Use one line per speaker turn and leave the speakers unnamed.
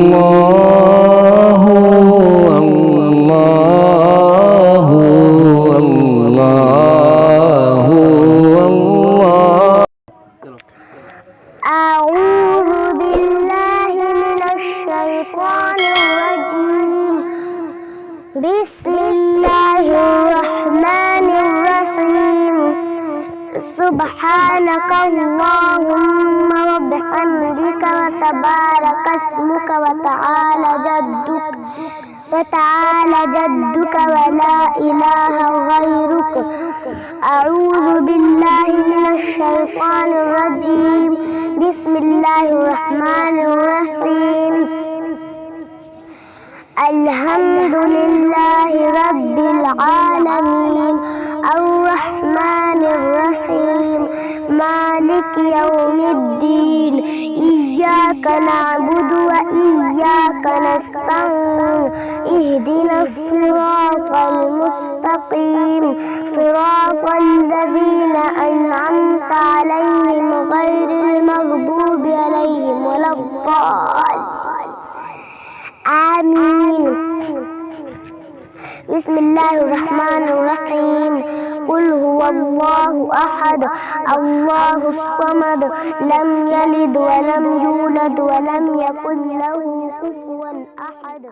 الله الله الله الله.
أعوذ بالله من الشيطان الرجيم. بسم الله الرحمن الرحيم. سبحانك اللهم وبحمدك وتبارك اسمك وتعالى جدك ولا إله غيرك. أعوذ بالله من الشيطان الرجيم. بسم الله الرحمن الرحيم. الحمد لله رب العالمين الرحمن الرحيم مالك يوم الدين. إياك نعبد وإياك نستعين. اهدنا الصراط المستقيم صراط الذين أنعمت عليهم غير المغضوب عليهم ولا الضالين. آمين. بسم الله الرحمن الرحيم. قل هو الله أحد الله الصمد لم يلد ولم يولد ولم يكن له كفوا أحد.